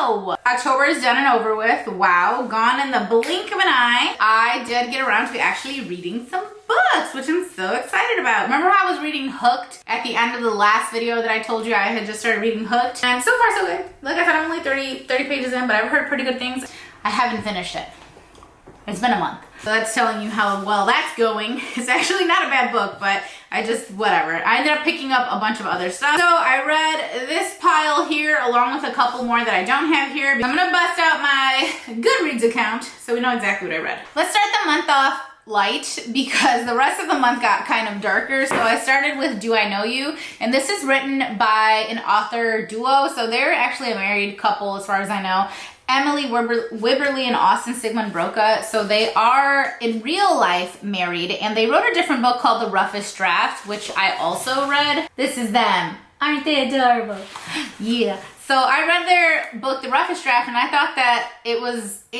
Wow! October is done and over with. Wow, gone in the blink of an eye. I did get around to actually reading some books, which I'm so excited about. Remember how I was reading Hooked at the end of the last video that I told you I had just started reading Hooked? And so far so good. Like I said, I'm only 30 pages in, but I've heard pretty good things. I haven't finished it. It's been a month. So that's telling you how well that's going. It's actually not a bad book, but whatever. I ended up picking up a bunch of other stuff. So I read this pile here along with a couple more that I don't have here. I'm gonna bust out my Goodreads account so we know exactly what I read. Let's start the month off light because the rest of the month got kind of darker. So I started with Do I Know You? And this is written by an author duo. So they're actually a married couple as far as I know. Emily Wibberley and Austin Sigmund Broca. So they are in real life married and they wrote a different book called The Roughest Draft, which I also read. This is them. Aren't they adorable? Yeah. So I read their book, The Roughest Draft, and I thought that it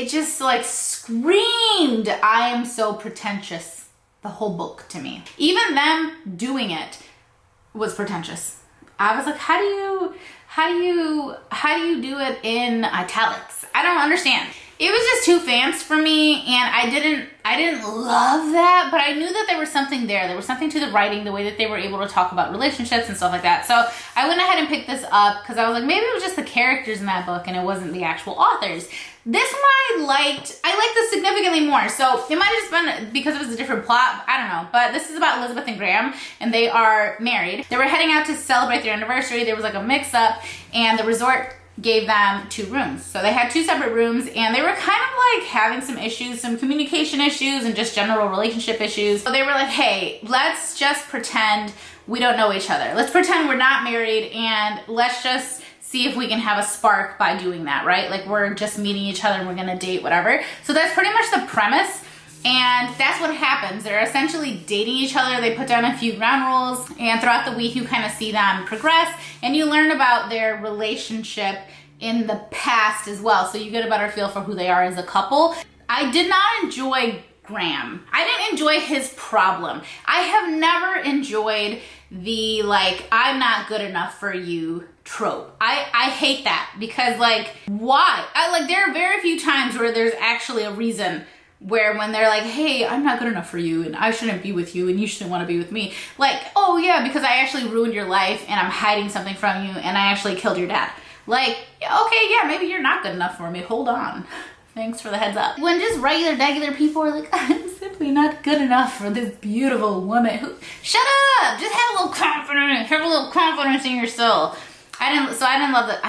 just like screamed, I am so pretentious. The whole book to me. Even them doing it was pretentious. I was like, how do you do it in italics? I don't understand. It was just too fancy for me, and I didn't love that, but I knew that there was something there. There was something to the writing, the way that they were able to talk about relationships and stuff like that. So I went ahead and picked this up because I was like, maybe it was just the characters in that book and it wasn't the actual authors. This one I liked this significantly more. So it might have just been because it was a different plot. I don't know. But this is about Elizabeth and Graham, and they are married. They were heading out to celebrate their anniversary. There was like a mix-up, and the resort gave them 2 rooms. So they had 2 separate rooms, and they were kind of like having some issues, some communication issues and just general relationship issues. So they were like, hey, let's just pretend we don't know each other. Let's pretend we're not married, and let's just see if we can have a spark by doing that, right? Like we're just meeting each other and we're gonna date, whatever. So that's pretty much the premise. And that's what happens. They're essentially dating each other. They put down a few ground rules, and throughout the week you kind of see them progress and you learn about their relationship in the past as well. So you get a better feel for who they are as a couple. I did not enjoy Graham. I didn't enjoy his problem. I have never enjoyed the like, I'm not good enough for you trope. I hate that because like, why? There are very few times where there's actually a reason where when they're like, hey, I'm not good enough for you and I shouldn't be with you and you shouldn't want to be with me. Like, oh yeah, because I actually ruined your life and I'm hiding something from you and I actually killed your dad. Like, okay, yeah, maybe you're not good enough for me. Hold on. Thanks for the heads up. When just regular people are like, I'm simply not good enough for this beautiful woman who, shut up, just have a little confidence in yourself. I didn't love that.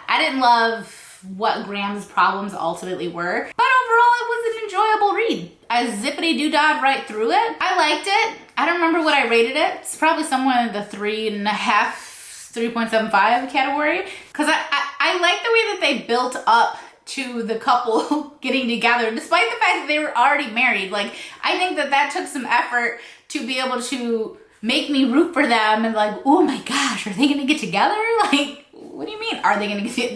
I didn't love what Graham's problems ultimately were. But overall, it was an enjoyable read. I zippity-doo-dah right through it. I liked it. I don't remember what I rated it. It's probably somewhere in the 3.5, 3.75 category. Because I like the way that they built up to the couple getting together, despite the fact that they were already married. Like, I think that took some effort to be able to make me root for them and like, oh my gosh, are they gonna get together? Like, what do you mean, are they gonna get,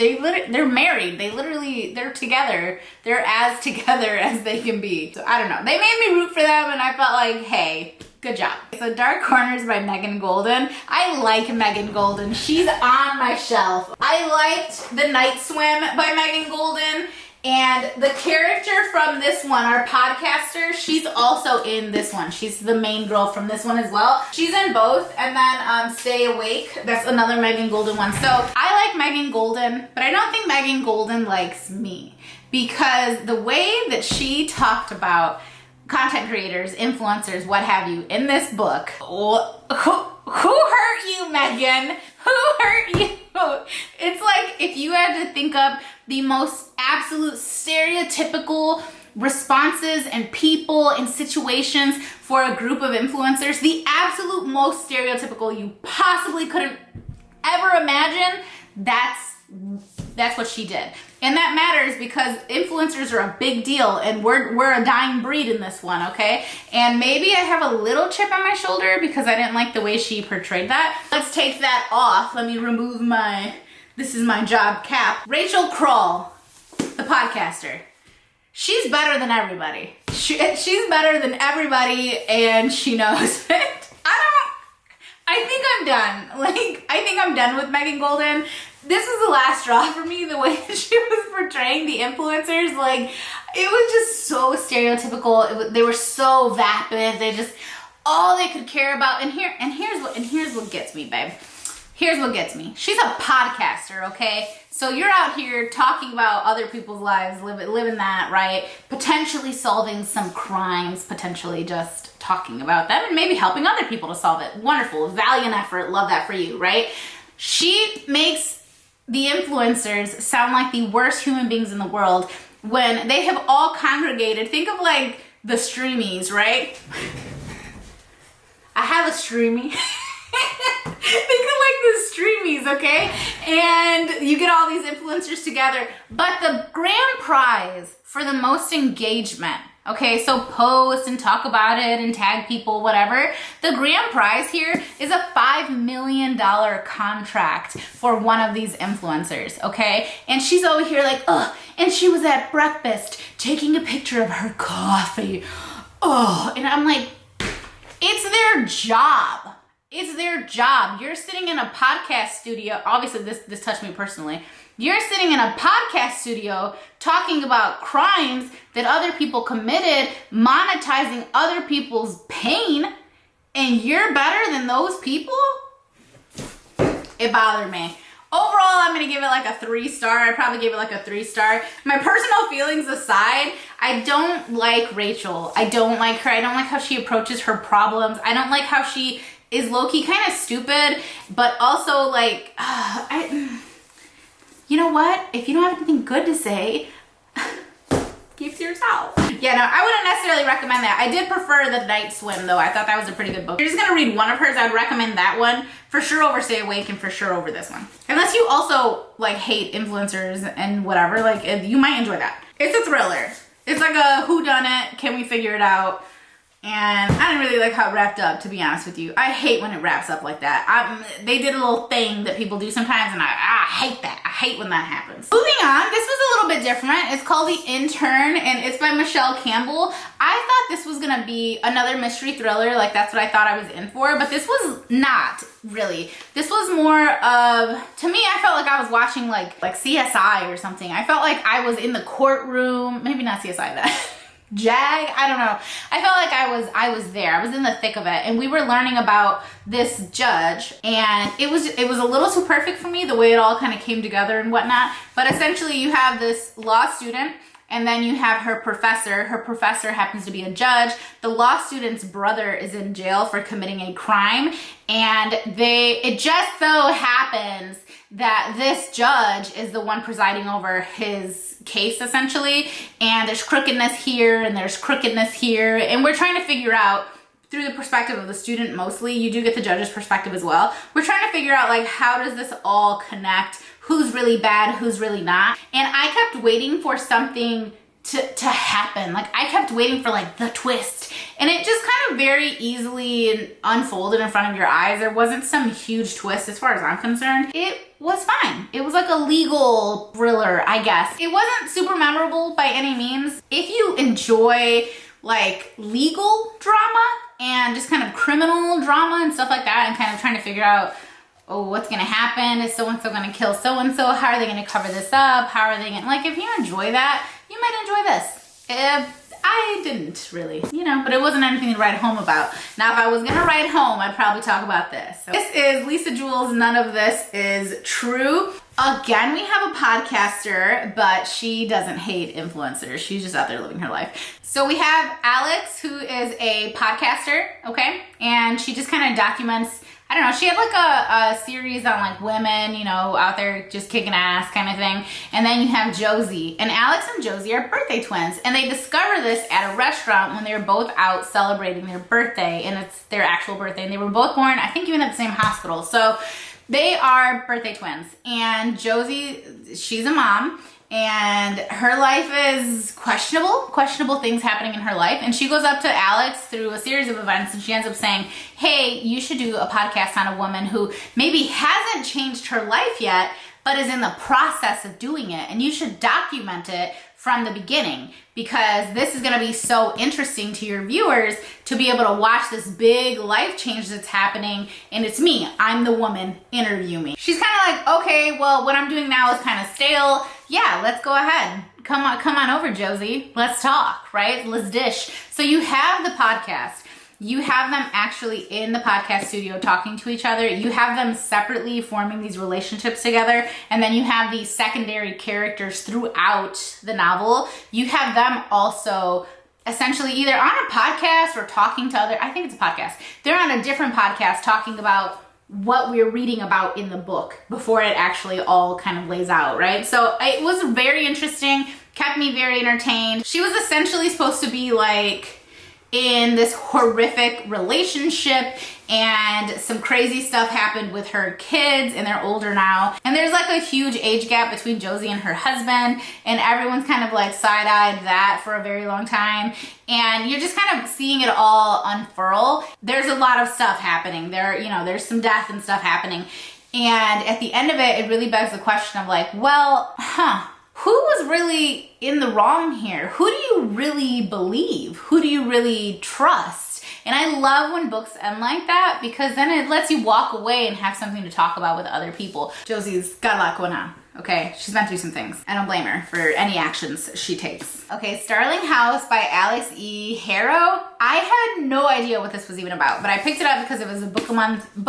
they're married. They're together. They're as together as they can be. So I don't know. They made me root for them and I felt like, hey, good job. So Dark Corners by Megan Golden. I like Megan Golden. She's on my shelf. I liked The Night Swim by Megan Golden. And the character from this one, our podcaster, she's also in this one. She's the main girl from this one as well. She's in both. And then Stay Awake, that's another Megan Golden one. So I like Megan Golden, but I don't think Megan Golden likes me. Because the way that she talked about content creators, influencers, what have you, in this book, who hurt you, Megan? Who hurt you? It's like if you had to think up the most absolute stereotypical responses and people and situations for a group of influencers, the absolute most stereotypical you possibly couldn't ever imagine, that's what she did. And that matters because influencers are a big deal and we're a dying breed in this one, okay? And maybe I have a little chip on my shoulder because I didn't like the way she portrayed that. Let's take that off. Let me remove my, this is my job cap. Rachel Kroll, the podcaster. She's better than everybody. She's better than everybody and she knows it. I think I'm done. Like, I think I'm done with Megan Golden. this was the last straw for me, the way that she was portraying the influencers. Like, it was just so stereotypical. They were so vapid. They just, all they could care about. And here's what gets me, babe. Here's what gets me. She's a podcaster, okay? So you're out here talking about other people's lives, living that, right? Potentially solving some crimes, potentially just talking about them and maybe helping other people to solve it. Wonderful, valiant effort, love that for you, right? She makes the influencers sound like the worst human beings in the world when they have all congregated. Think of like the streamies, right? I have a streamie. Think of like the streamies, okay? And you get all these influencers together, but the grand prize for the most engagement, okay, so post and talk about it and tag people, whatever. The grand prize here is a $5 million contract for one of these influencers, okay? And she's over here like, oh, and she was at breakfast taking a picture of her coffee. Oh, and I'm like, it's their job. It's their job. You're sitting in a podcast studio. Obviously, this touched me personally. You're sitting in a podcast studio talking about crimes that other people committed, monetizing other people's pain, and you're better than those people? It bothered me. Overall, I'm going to give it like a 3-star. I probably gave it like a 3-star. My personal feelings aside, I don't like Rachel. I don't like her. I don't like how she approaches her problems. I don't like how she is low-key kind of stupid, but also like, you know what? If you don't have anything good to say, keep to yourself. Yeah, no, I wouldn't necessarily recommend that. I did prefer The Night Swim, though. I thought that was a pretty good book. If you're just gonna read one of hers, I'd recommend that one for sure over Stay Awake and for sure over this one. Unless you also like hate influencers and whatever, like you might enjoy that. It's a thriller. It's like a whodunit, can we figure it out? And I didn't really like how it wrapped up, to be honest with you. I hate when it wraps up like that. They did a little thing that people do sometimes, and I hate that. I hate when that happens. Moving on, this was a little bit different. It's called The Intern, and it's by Michelle Campbell. I thought this was gonna be another mystery thriller, like that's what I thought I was in for, but this was not really. This was more of, to me, I felt like I was watching like CSI or something. I felt like I was in the courtroom, maybe not CSI that. JAG, I don't know. I felt like I was there. I was in the thick of it, and we were learning about this judge, and it was a little too perfect for me, the way it all kind of came together and whatnot. But essentially, you have this law student, and then you have her professor. Her professor happens to be a judge. The law student's brother is in jail for committing a crime, and it just so happens that this judge is the one presiding over his case, essentially, and there's crookedness here and there's crookedness here, and we're trying to figure out through the perspective of the student mostly. You do get the judge's perspective as well. We're trying to figure out like, how does this all connect? Who's really bad, who's really not? And I kept waiting for something to happen. Like, I kept waiting for like the twist, and it just kind of very easily unfolded in front of your eyes. There wasn't some huge twist as far as I'm concerned. It was fine. It was like a legal thriller, I guess. It wasn't super memorable by any means. If you enjoy like legal drama and just kind of criminal drama and stuff like that, and kind of trying to figure out, oh, what's gonna happen? Is so-and-so gonna kill so-and-so? How are they gonna cover this up? How are they gonna, like, if you enjoy that, you might enjoy this. I didn't really, but it wasn't anything to write home about. Now, if I was gonna write home, I'd probably talk about this. So, this is Lisa Jewell's None of This Is True. Again, we have a podcaster, but she doesn't hate influencers. She's just out there living her life. So we have Alex, who is a podcaster, okay? And she just kind of documents, I don't know, she had like a series on like women, out there just kicking ass kind of thing. And then you have Josie. And Alex and Josie are birthday twins. And they discover this at a restaurant when they were both out celebrating their birthday. And it's their actual birthday. And they were both born, I think, even at the same hospital. So they are birthday twins. And Josie, she's a mom. And her life is questionable things happening in her life. And she goes up to Alex through a series of events, and she ends up saying, hey, you should do a podcast on a woman who maybe hasn't changed her life yet, but is in the process of doing it. And you should document it from the beginning, because this is going to be so interesting to your viewers to be able to watch this big life change that's happening. And it's me, I'm the woman, interview me. She's kind of like, okay, well, what I'm doing now is kind of stale. Yeah, let's go ahead. Come on over, Josie. Let's talk, right? Let's dish. So you have the podcast. You have them actually in the podcast studio talking to each other. You have them separately forming these relationships together. And then you have these secondary characters throughout the novel. You have them also essentially either on a podcast or talking to other, I think it's a podcast. They're on a different podcast talking about what we're reading about in the book before it actually all kind of lays out, right? So it was very interesting, kept me very entertained. She was essentially supposed to be like in this horrific relationship, and some crazy stuff happened with her kids, and they're older now. And there's like a huge age gap between Josie and her husband, and everyone's kind of like side-eyed that for a very long time. And you're just kind of seeing it all unfurl. There's a lot of stuff happening. There's some death and stuff happening. And at the end of it, it really begs the question of like, well, who was really in the wrong here? Who do you really believe? Who do you really trust? And I love when books end like that, because then it lets you walk away and have something to talk about with other people. Josie's got a lot going on, okay? She's been through some things. I don't blame her for any actions she takes. Okay, Starling House by Alex E. Harrow. I had no idea what this was even about, but I picked it up because it was a book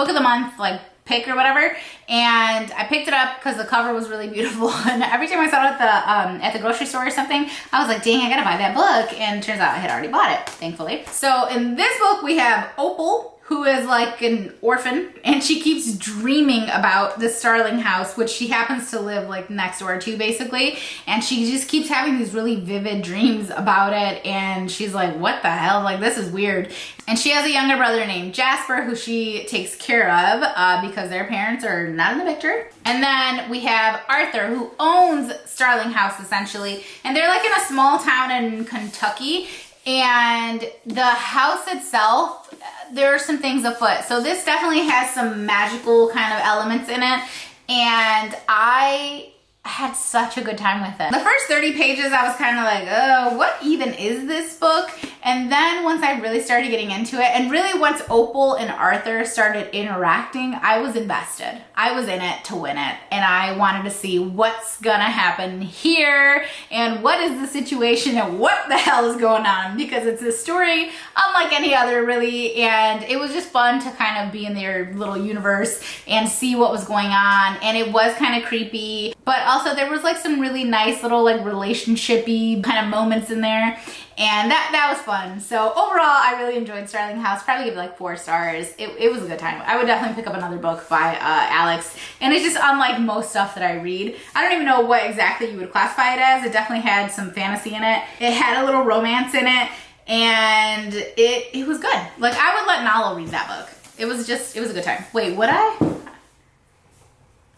of the month, like pick or whatever, and I picked it up because the cover was really beautiful. And every time I saw it at the grocery store or something, I was like, dang, I gotta buy that book. And turns out I had already bought it, thankfully. So in this book we have Opal, who is like an orphan, and she keeps dreaming about the Starling House, which she happens to live like next door to basically. And she just keeps having these really vivid dreams about it. And she's like, what the hell? Like, this is weird. And she has a younger brother named Jasper, who she takes care of because their parents are not in the picture. And then we have Arthur, who owns Starling House essentially. And they're like in a small town in Kentucky. And the house itself, there are some things afoot. So this definitely has some magical kind of elements in it. And I had such a good time with it. The first 30 pages, I was kind of like, oh, what even is this book? And then once I really started getting into it, and really once Opal and Arthur started interacting, I was invested. I was in it to win it. And I wanted to see what's gonna happen here, and what is the situation, and what the hell is going on, because it's a story unlike any other really. And it was just fun to kind of be in their little universe and see what was going on. And it was kind of creepy, but also there was like some really nice little like relationship-y kind of moments in there. And that was fun. So overall, I really enjoyed Starling House. Probably give it like 4 stars. It was a good time. I would definitely pick up another book by Alex. And it's just unlike most stuff that I read. I don't even know what exactly you would classify it as. It definitely had some fantasy in it. It had a little romance in it. And it was good. Like, I would let Nala read that book. It was a good time. Wait, would I?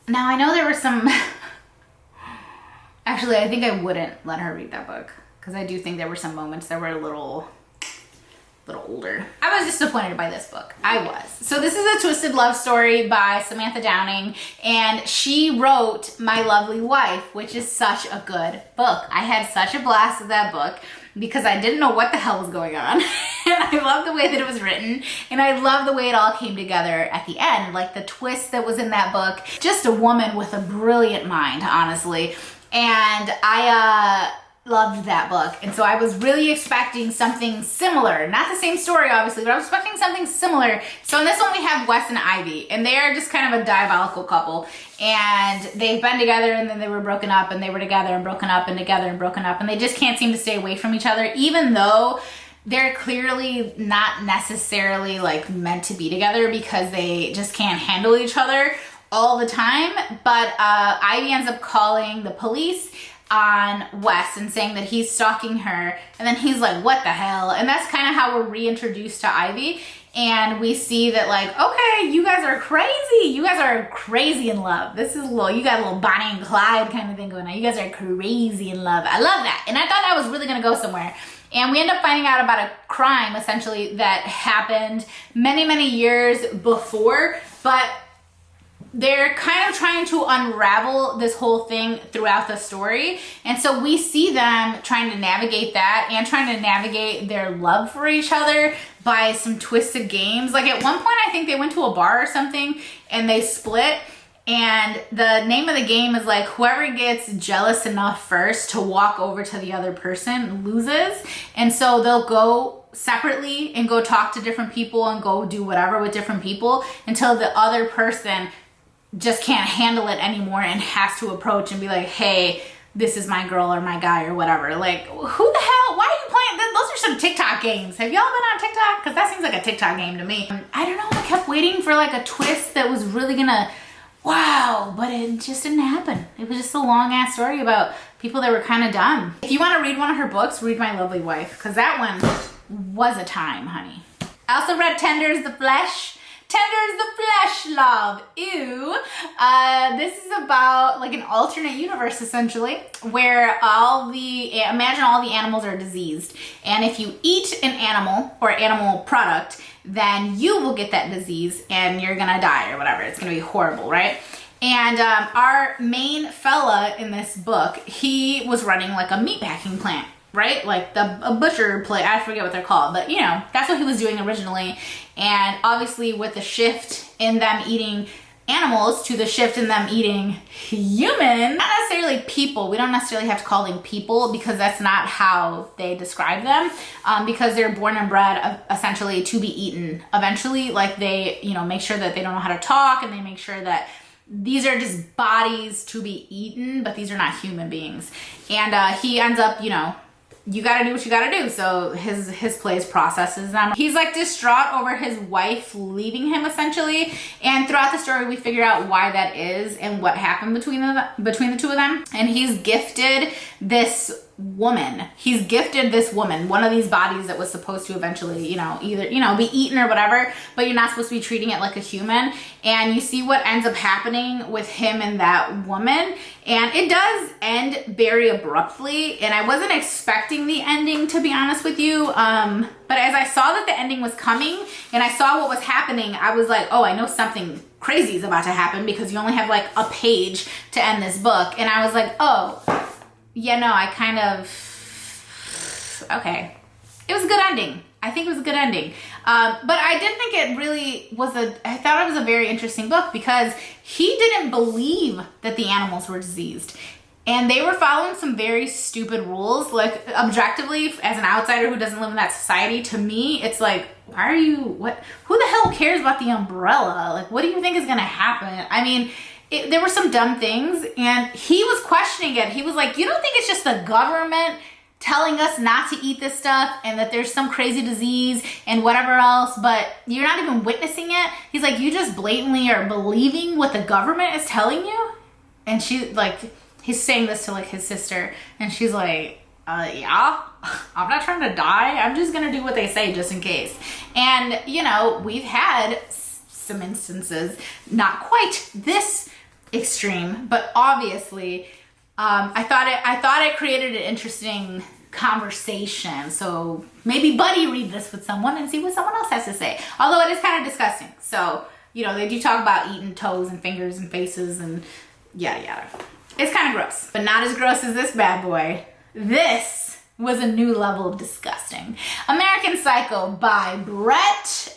Now, I know there were some... Actually, I think I wouldn't let her read that book, because I do think there were some moments that were a little older. I was disappointed by this book. I was. So this is a twisted love story by Samantha Downing, and she wrote My Lovely Wife, which is such a good book. I had such a blast with that book because I didn't know what the hell was going on. And I love the way that it was written, and I love the way it all came together at the end, like the twist that was in that book. Just a woman with a brilliant mind, honestly. And I loved that book. And so I was really expecting something similar. Not the same story, obviously, but I was expecting something similar. So in this one, we have Wes and Ivy, and they are just kind of a diabolical couple. And they've been together, and then they were broken up, and they were together and broken up and together and broken up. And they just can't seem to stay away from each other, even though they're clearly not necessarily like meant to be together, because they just can't handle each other all the time. But Ivy ends up calling the police on Wes and saying that he's stalking her, and then he's like, what the hell? And that's kind of how we're reintroduced to Ivy, and we see that, like, okay, you guys are crazy. You guys are crazy in love. This is you got a little Bonnie and Clyde kind of thing going on. You guys are crazy in love. I love that. And I thought that was really gonna go somewhere. And we end up finding out about a crime, essentially, that happened many, many years before, but they're kind of trying to unravel this whole thing throughout the story. And so we see them trying to navigate that and trying to navigate their love for each other by some twisted games. Like at one point, I think they went to a bar or something and they split. And the name of the game is like, whoever gets jealous enough first to walk over to the other person loses. And so they'll go separately and go talk to different people and go do whatever with different people until the other person just can't handle it anymore and has to approach and be like, hey, this is my girl or my guy or whatever. Like, who the hell, why are you playing? Those are some TikTok games. Have y'all been on TikTok? Because that seems like a TikTok game to me. I don't know, I kept waiting for like a twist that was really gonna, wow, but it just didn't happen. It was just a long ass story about people that were kind of dumb. If you want to read one of her books, read My Lovely Wife, because that one was a time, honey. I also read Tenders the Flesh. Tenders the Flesh, love. Ew. This is about like an alternate universe essentially where imagine all the animals are diseased. And if you eat an animal or animal product, then you will get that disease and you're gonna die or whatever. It's gonna be horrible, right? And our main fella in this book, he was running like a meatpacking plant, right? Like a butcher place, I forget what they're called, but you know, that's what he was doing originally. And obviously with the shift in them eating animals to the shift in them eating humans, not necessarily people, we don't necessarily have to call them people because that's not how they describe them, because they're born and bred essentially to be eaten eventually. Like they, you know, make sure that they don't know how to talk and they make sure that these are just bodies to be eaten, but these are not human beings. And he ends up, you know, you gotta do what you gotta do. So his place processes them. He's like distraught over his wife leaving him essentially. And throughout the story, we figure out why that is and what happened between the two of them. And he's gifted this woman. He's gifted this woman one of these bodies that was supposed to eventually, you know, either, you know, be eaten or whatever, but you're not supposed to be treating it like a human. And you see what ends up happening with him and that woman. And it does end very abruptly. And I wasn't expecting the ending, to be honest with you. But as I saw that the ending was coming and I saw what was happening, I was like, oh, I know something crazy is about to happen because you only have like a page to end this book. And I was like, oh, yeah, no, I kind of, okay. It was a good ending. I think it was a good ending. But I did think it really was I thought it was a very interesting book because he didn't believe that the animals were diseased. And they were following some very stupid rules. Like objectively, as an outsider who doesn't live in that society, to me, it's like, who the hell cares about the umbrella? Like, what do you think is gonna happen? I mean, there were some dumb things and he was questioning it. He was like, you don't think it's just the government telling us not to eat this stuff and that there's some crazy disease and whatever else, but you're not even witnessing it? He's like, you just blatantly are believing what the government is telling you? And she like, he's saying this to like his sister and she's like, yeah, I'm not trying to die. I'm just gonna do what they say just in case. And you know, we've had some instances, not quite this extreme, but obviously I thought it created an interesting conversation. So maybe Buddy read this with someone and see what someone else has to say. Although it is kind of disgusting. So, you know, they do talk about eating toes and fingers and faces and yada yada. It's kind of gross, but not as gross as this bad boy. This was a new level of disgusting. American Psycho by Bret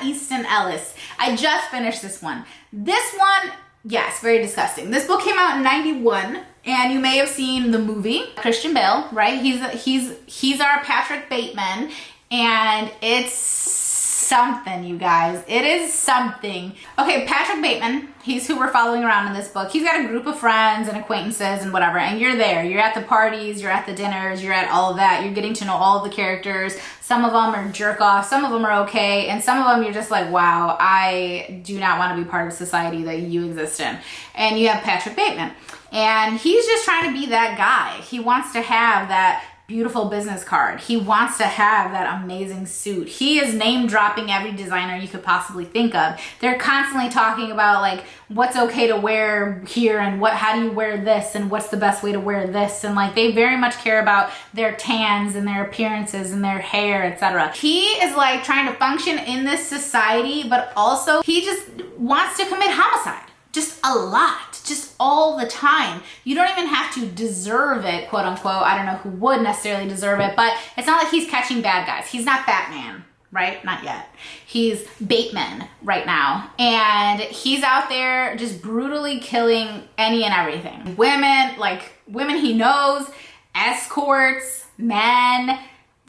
Easton Ellis. I just finished this one. This one, yes, very disgusting. This book came out in 91, and you may have seen the movie. Christian Bale, right? He's our Patrick Bateman, and it's something, you guys. It is something. Okay, Patrick Bateman, he's who we're following around in this book. He's got a group of friends and acquaintances and whatever, and you're there. You're at the parties, you're at the dinners, you're at all of that. You're getting to know all of the characters. Some of them are jerk off, some of them are okay, and some of them you're just like, wow, I do not want to be part of society that you exist in. And you have Patrick Bateman, and he's just trying to be that guy. He wants to have that beautiful business card. He wants to have that amazing suit. He is name dropping every designer you could possibly think of. They're constantly talking about like what's okay to wear here and how do you wear this and what's the best way to wear this, and like they very much care about their tans and their appearances and their hair, etc. He is like trying to function in this society, but also he just wants to commit homicide. Just a lot, just all the time. You don't even have to deserve it, quote unquote. I don't know who would necessarily deserve it, but it's not like he's catching bad guys. He's not Batman, right? Not yet. He's Bateman right now. And he's out there just brutally killing any and everything. Women he knows, escorts, men,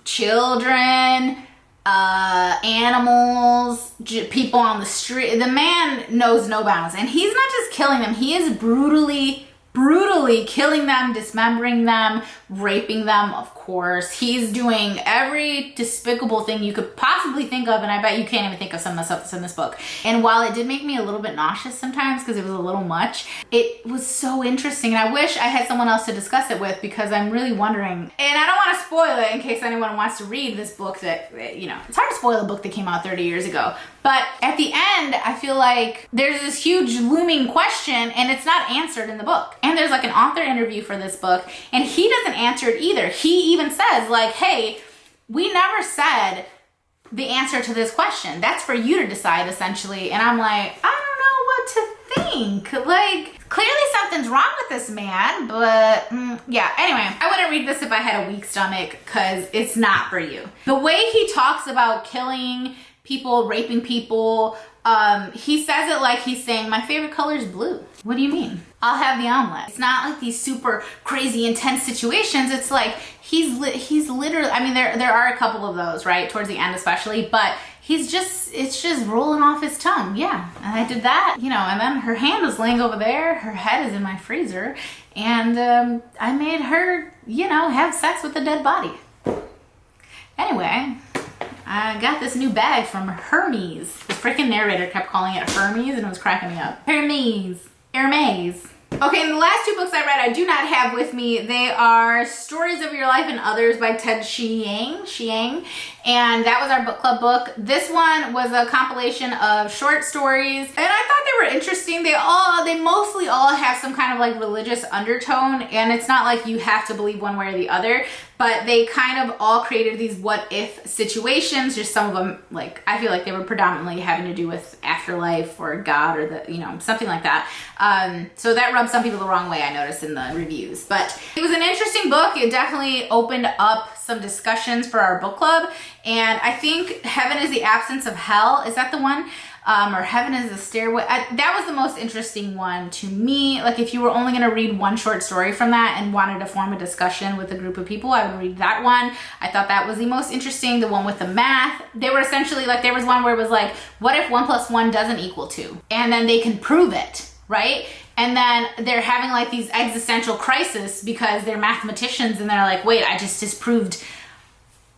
children, animals, people on the street. The man knows no bounds, and he's not just killing them, he is brutally killing them, dismembering them, raping them, of course. He's doing every despicable thing you could possibly think of, and I bet you can't even think of some of the stuff that's in this book. And while it did make me a little bit nauseous sometimes because it was a little much, it was so interesting, and I wish I had someone else to discuss it with, because I'm really wondering, and I don't want to spoil it in case anyone wants to read this book that, you know, it's hard to spoil a book that came out 30 years ago. But at the end, I feel like there's this huge looming question, and it's not answered in the book. And there's like an author interview for this book, and he doesn't answer it either. He even says like, hey, we never said the answer to this question. That's for you to decide, essentially. And I'm like, I don't know what to think. Like, clearly something's wrong with this man, but yeah. Anyway, I wouldn't read this if I had a weak stomach, because it's not for you. The way he talks about killing people, raping people, he says it like he's saying, my favorite color is blue. What do you mean? I'll have the omelet. It's not like these super crazy intense situations. It's like he's literally, I mean, there are a couple of those, right, towards the end especially, but it's just rolling off his tongue. Yeah, and I did that, you know, and then her hand was laying over there, her head is in my freezer, and I made her, you know, have sex with a dead body. Anyway, I got this new bag from Hermes. The freaking narrator kept calling it Hermes, and it was cracking me up. Hermes. Okay, and the last two books I read I do not have with me. They are Stories of Your Life and Others by Ted Chiang, and that was our book club book. This one was a compilation of short stories, and I thought they were interesting. They mostly all have some kind of like religious undertone, and it's not like you have to believe one way or the other, but they kind of all created these what if situations. Just some of them, like, I feel like they were predominantly having to do with afterlife or God or the, you know, something like that. So that rubbed some people the wrong way, I noticed in the reviews. But it was an interesting book. It definitely opened up some discussions for our book club. And I think Heaven is the Absence of Hell. Is that the one? Or Heaven is the Stairway. That was the most interesting one to me. Like, if you were only going to read one short story from that and wanted to form a discussion with a group of people, I would read that one. I thought that was the most interesting. The one with the math. They were essentially like, there was one where it was like, what if 1 + 1 doesn't equal 2? And then they can prove it, right? And then they're having like these existential crises because they're mathematicians, and they're like, wait, I just disproved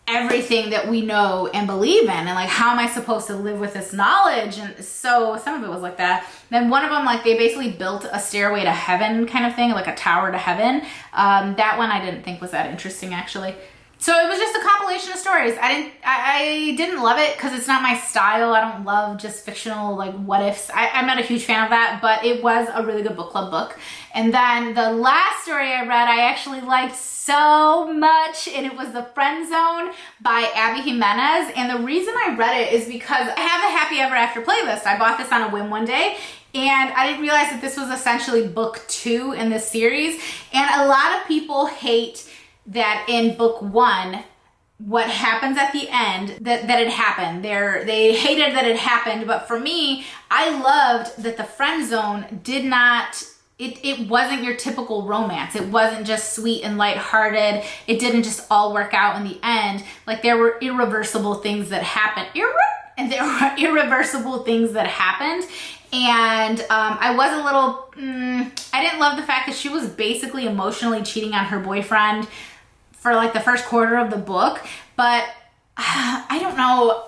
everything that we know and believe in, and like, how am I supposed to live with this knowledge? And so some of it was like that. Then one of them, like, they basically built a stairway to heaven kind of thing, like a tower to heaven. That one I didn't think was that interesting, actually. So it was just a compilation of stories. I didn't love it because it's not my style. I don't love just fictional, like, what ifs. I'm not a huge fan of that, but it was a really good book club book. And then the last story I read, I actually liked so much, and it was The Friend Zone by Abby Jimenez. And the reason I read it is because I have a Happy Ever After playlist. I bought this on a whim one day, and I didn't realize that this was essentially book 2 in this series. And a lot of people hate that in book 1, what happens at the end, that it happened. They hated that it happened, but for me, I loved that The Friend Zone did not, it wasn't your typical romance. It wasn't just sweet and lighthearted. It didn't just all work out in the end. Like, there were irreversible things that happened. Irreversible things that happened. And I was a little, I didn't love the fact that she was basically emotionally cheating on her boyfriend for like the first quarter of the book, but I don't know.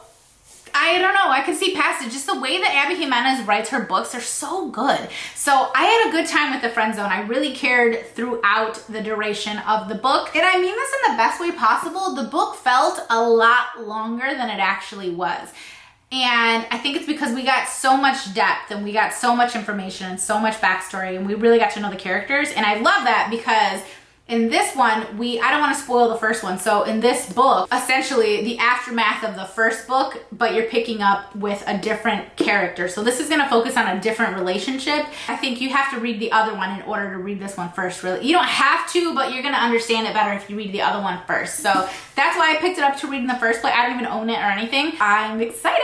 I don't know, I can see past it. Just the way that Abby Jimenez writes her books are so good. So I had a good time with The Friend Zone. I really cared throughout the duration of the book. And I mean this in the best way possible. The book felt a lot longer than it actually was. And I think it's because we got so much depth and we got so much information and so much backstory, and we really got to know the characters. And I love that because in this one, I don't want to spoil the first one. So in this book, essentially the aftermath of the first book, but you're picking up with a different character. So this is going to focus on a different relationship. I think you have to read the other one in order to read this one first, really. You don't have to, but you're going to understand it better if you read the other one first. So that's why I picked it up to read in the first place. I don't even own it or anything. I'm excited.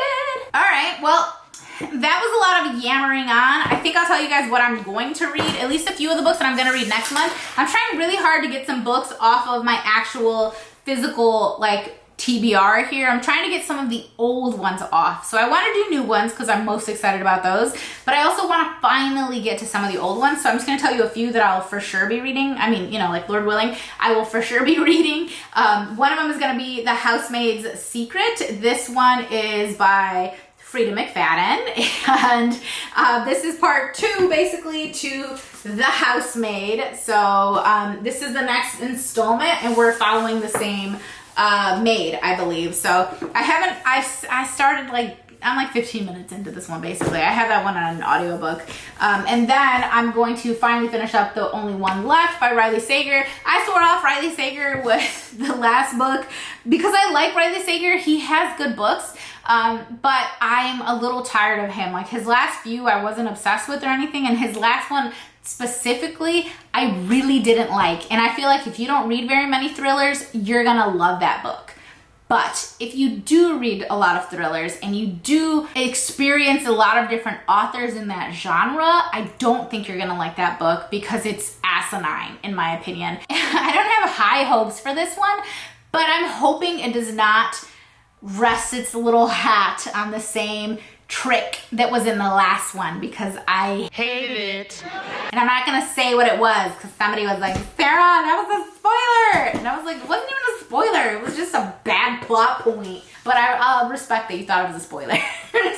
All right, well, that was a lot of yammering on. I think I'll tell you guys what I'm going to read, at least a few of the books that I'm going to read next month. I'm trying really hard to get some books off of my actual physical, like, TBR here. I'm trying to get some of the old ones off. So I want to do new ones because I'm most excited about those. But I also want to finally get to some of the old ones. So I'm just going to tell you a few that I'll for sure be reading. I mean, you know, like Lord willing, I will for sure be reading. One of them is going to be The Housemaid's Secret. This one is by Frida McFadden, and this is part 2 basically to The Housemaid. So this is the next installment, and we're following the same maid, I believe. So I started like, I'm like 15 minutes into this one basically. I have that one on an audiobook. And then I'm going to finally finish up The Only One Left by Riley Sager. I swore off Riley Sager with the last book because I like Riley Sager. He has good books. But I'm a little tired of him. Like his last few I wasn't obsessed with or anything, and his last one specifically I really didn't like. And I feel like if you don't read very many thrillers, you're gonna love that book. But if you do read a lot of thrillers and you do experience a lot of different authors in that genre, I don't think you're gonna like that book because it's asinine, in my opinion. I don't have high hopes for this one, but I'm hoping it does not rest its little hat on the same trick that was in the last one, because I hate it. And I'm not gonna say what it was because somebody was like, Sarah, that was a spoiler. And I was like, it wasn't even a spoiler. It was just a bad plot point. But I'll respect that you thought it was a spoiler.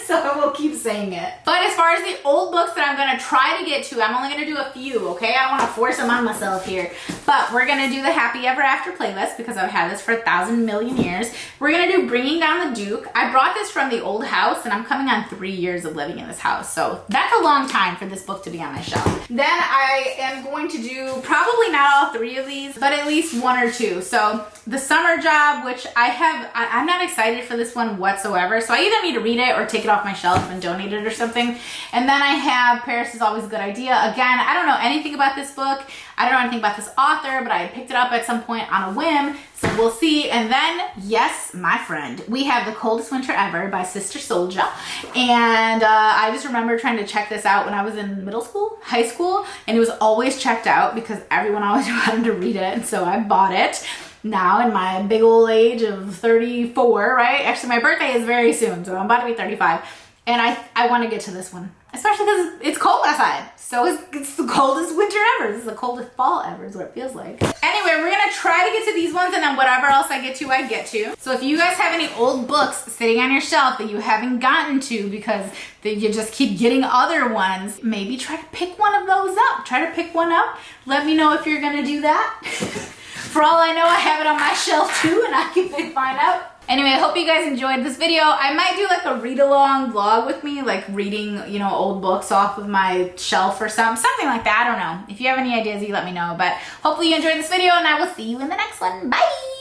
So I will keep saying it. But as far as the old books that I'm gonna try to get to, I'm only gonna do a few, okay? I don't wanna force them on myself here. But we're gonna do the Happy Ever After playlist because I've had this for 1,000 million years. We're gonna do Bringing Down the Duke. I brought this from the old house and I'm coming on 3 years of living in this house. So that's a long time for this book to be on my shelf. Then I am going to do probably not all 3 of these, but at least 1 or 2. So The Summer Job, which I'm not excited for this one whatsoever. So I either need to read it or take it off my shelf and donate it or something. And then I have Paris Is Always a Good Idea. Again, I don't know anything about this book. I don't know anything about this author, but I picked it up at some point on a whim. So we'll see. And then, yes, my friend, we have The Coldest Winter Ever by Sister Souljah. And I just remember trying to check this out when I was in middle school, high school, and it was always checked out because everyone always wanted to read it. And so I bought it. Now in my big old age of 34, right? Actually, my birthday is very soon, so I'm about to be 35. And I want to get to this one, especially because it's cold outside. So it's the coldest winter ever. This is the coldest fall ever is what it feels like. Anyway, we're going to try to get to these ones, and then whatever else I get to, I get to. So if you guys have any old books sitting on your shelf that you haven't gotten to because you just keep getting other ones, maybe try to pick one of those up. Try to pick one up. Let me know if you're going to do that. For all I know, I have it on my shelf too, and I can find out. Anyway, I hope you guys enjoyed this video. I might do like a read-along vlog with me, like reading, you know, old books off of my shelf or something like that. I don't know. If you have any ideas, you let me know. But hopefully you enjoyed this video, and I will see you in the next one. Bye!